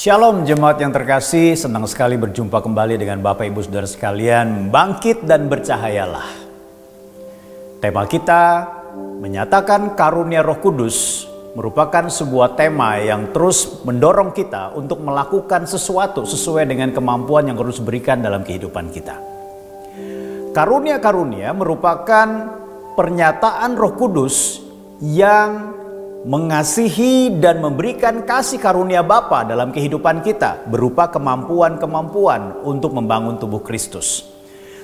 Shalom jemaat yang terkasih, senang sekali berjumpa kembali dengan Bapak Ibu Saudara sekalian. Bangkit dan bercahayalah. Tema kita menyatakan karunia Roh Kudus merupakan sebuah tema yang terus mendorong kita untuk melakukan sesuatu sesuai dengan kemampuan yang harus diberikan dalam kehidupan kita. Karunia-karunia merupakan pernyataan Roh Kudus yang mengasihi dan memberikan kasih karunia Bapa dalam kehidupan kita berupa kemampuan-kemampuan untuk membangun tubuh Kristus.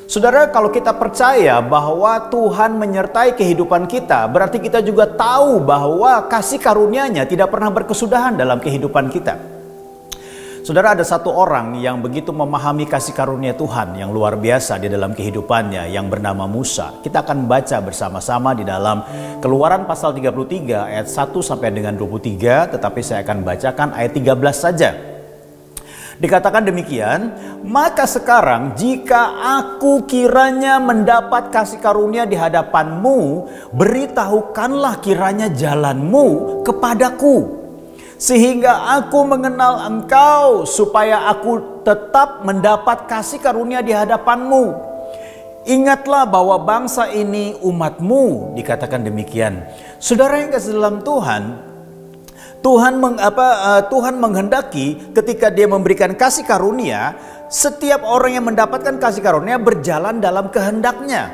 Saudara, kalau kita percaya bahwa Tuhan menyertai kehidupan kita, berarti kita juga tahu bahwa kasih karunia-Nya tidak pernah berkesudahan dalam kehidupan kita. Saudara, ada satu orang yang begitu memahami kasih karunia Tuhan yang luar biasa di dalam kehidupannya yang bernama Musa. Kita akan baca bersama-sama di dalam Keluaran pasal 33 ayat 1 sampai dengan 23, tetapi saya akan bacakan ayat 13 saja. Dikatakan demikian, maka sekarang jika aku kiranya mendapat kasih karunia di hadapanmu, beritahukanlah kiranya jalanmu kepadaku, sehingga aku mengenal engkau, supaya aku tetap mendapat kasih karunia di hadapanmu. Ingatlah bahwa bangsa ini umatmu, dikatakan demikian. Saudara yang kasih dalam Tuhan, Tuhan menghendaki ketika Dia memberikan kasih karunia, setiap orang yang mendapatkan kasih karunia berjalan dalam kehendaknya.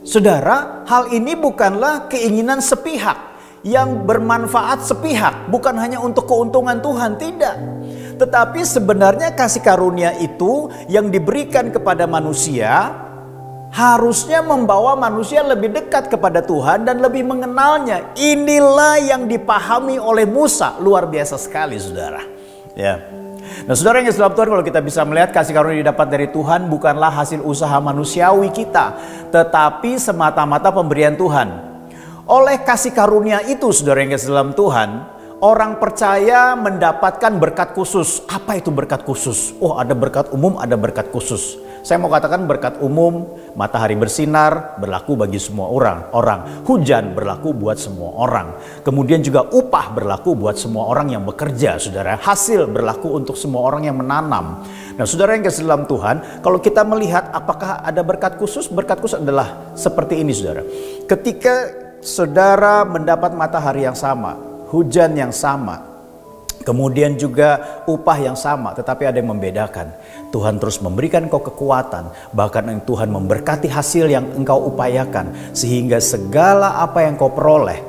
Saudara, hal ini bukanlah keinginan sepihak yang bermanfaat sepihak, bukan hanya untuk keuntungan Tuhan, tidak. Tetapi sebenarnya kasih karunia itu yang diberikan kepada manusia harusnya membawa manusia lebih dekat kepada Tuhan dan lebih mengenalnya. Inilah yang dipahami oleh Musa, luar biasa sekali saudara. Ya. Nah saudara yang dalam Tuhan, kalau kita bisa melihat kasih karunia didapat dari Tuhan bukanlah hasil usaha manusiawi kita, tetapi semata-mata pemberian Tuhan. Oleh kasih karunia itu, saudara yang kasih dalam Tuhan, orang percaya mendapatkan berkat khusus. Apa itu berkat khusus? Oh, ada berkat umum, ada berkat khusus. Saya mau katakan berkat umum, matahari bersinar, berlaku bagi semua orang. Hujan berlaku buat semua orang. Kemudian juga upah berlaku buat semua orang yang bekerja, saudara. Hasil berlaku untuk semua orang yang menanam. Nah, saudara yang kasih dalam Tuhan, kalau kita melihat apakah ada berkat khusus adalah seperti ini, saudara. Ketika saudara mendapat matahari yang sama, hujan yang sama, kemudian juga upah yang sama, tetapi ada yang membedakan. Tuhan terus memberikan engkau kekuatan, bahkan Tuhan memberkati hasil yang engkau upayakan, sehingga segala apa yang kau peroleh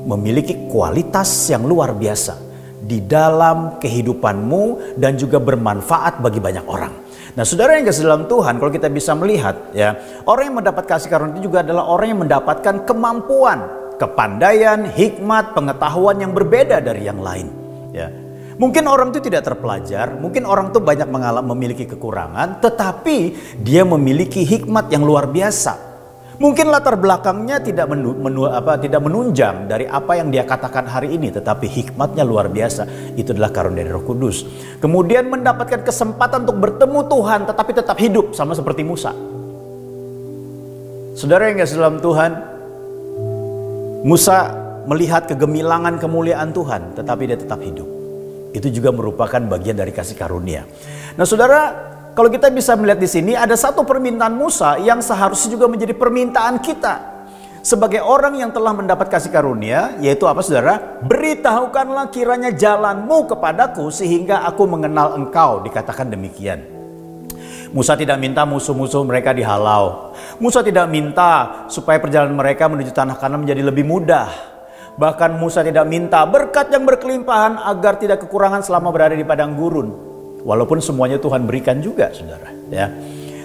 memiliki kualitas yang luar biasa di dalam kehidupanmu dan juga bermanfaat bagi banyak orang. Nah saudara yang kasih dalam Tuhan, kalau kita bisa melihat ya, orang yang mendapat kasih karunia itu juga adalah orang yang mendapatkan kemampuan, kepandaian, hikmat, pengetahuan yang berbeda dari yang lain ya. Mungkin orang itu tidak terpelajar, mungkin orang itu banyak memiliki kekurangan, tetapi dia memiliki hikmat yang luar biasa. Mungkin latar belakangnya tidak menunjang dari apa yang dia katakan hari ini, tetapi hikmatnya luar biasa. Itu adalah karunia dari Roh Kudus. Kemudian mendapatkan kesempatan untuk bertemu Tuhan, tetapi tetap hidup, sama seperti Musa. Saudara yang kasih dalam Tuhan, Musa melihat kegemilangan kemuliaan Tuhan, tetapi dia tetap hidup. Itu juga merupakan bagian dari kasih karunia. Nah saudara, kalau kita bisa melihat di sini ada satu permintaan Musa yang seharusnya juga menjadi permintaan kita sebagai orang yang telah mendapat kasih karunia, yaitu apa saudara? Beritahukanlah kiranya jalanmu kepadaku, sehingga aku mengenal engkau, dikatakan demikian. Musa tidak minta musuh-musuh mereka dihalau. Musa tidak minta supaya perjalanan mereka menuju tanah Kanaan menjadi lebih mudah. Bahkan Musa tidak minta berkat yang berkelimpahan agar tidak kekurangan selama berada di padang gurun. Walaupun semuanya Tuhan berikan juga, saudara. Ya.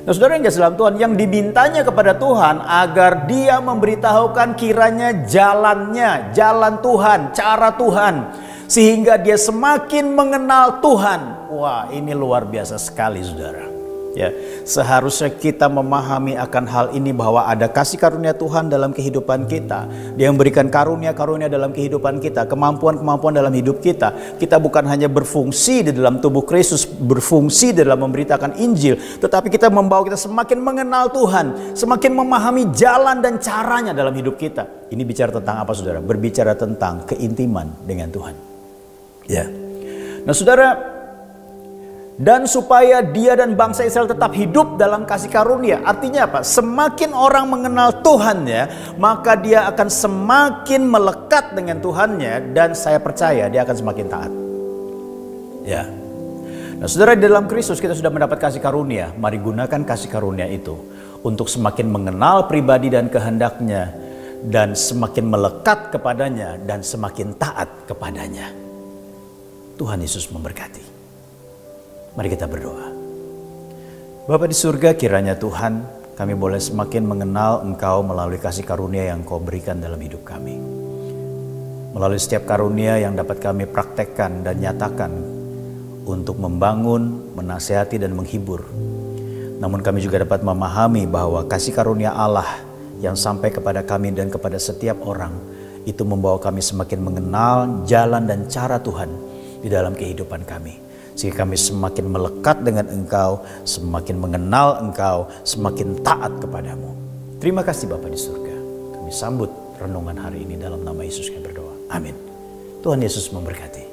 Nah, saudara yang kasih dalam Tuhan, yang dimintanya kepada Tuhan agar Dia memberitahukan kiranya jalannya, jalan Tuhan, cara Tuhan, sehingga dia semakin mengenal Tuhan. Wah, ini luar biasa sekali, saudara. Ya, seharusnya kita memahami akan hal ini bahwa ada kasih karunia Tuhan dalam kehidupan kita. Dia memberikan karunia-karunia dalam kehidupan kita, kemampuan-kemampuan dalam hidup kita. Kita bukan hanya berfungsi di dalam tubuh Kristus, berfungsi dalam memberitakan Injil, tetapi kita membawa kita semakin mengenal Tuhan, semakin memahami jalan dan caranya dalam hidup kita. Ini bicara tentang apa, saudara? Berbicara tentang keintiman dengan Tuhan. Ya. Nah, saudara, Dan supaya dia dan bangsa Israel tetap hidup dalam kasih karunia. Artinya apa? Semakin orang mengenal Tuhannya, maka dia akan semakin melekat dengan Tuhannya. Dan saya percaya dia akan semakin taat. Ya. Nah saudara, di dalam Kristus kita sudah mendapat kasih karunia. Mari gunakan kasih karunia itu untuk semakin mengenal pribadi dan kehendaknya. Dan semakin melekat kepadanya dan semakin taat kepadanya. Tuhan Yesus memberkati. Mari kita berdoa. Bapa di surga, kiranya Tuhan kami boleh semakin mengenal Engkau melalui kasih karunia yang Kau berikan dalam hidup kami. Melalui setiap karunia yang dapat kami praktekkan dan nyatakan untuk membangun, menasihati dan menghibur. Namun kami juga dapat memahami bahwa kasih karunia Allah yang sampai kepada kami dan kepada setiap orang itu membawa kami semakin mengenal jalan dan cara Tuhan di dalam kehidupan kami. Sehingga kami semakin melekat dengan Engkau, semakin mengenal Engkau, semakin taat kepadamu. Terima kasih Bapa di surga. Kami sambut renungan hari ini dalam nama Yesus kami berdoa. Amin. Tuhan Yesus memberkati.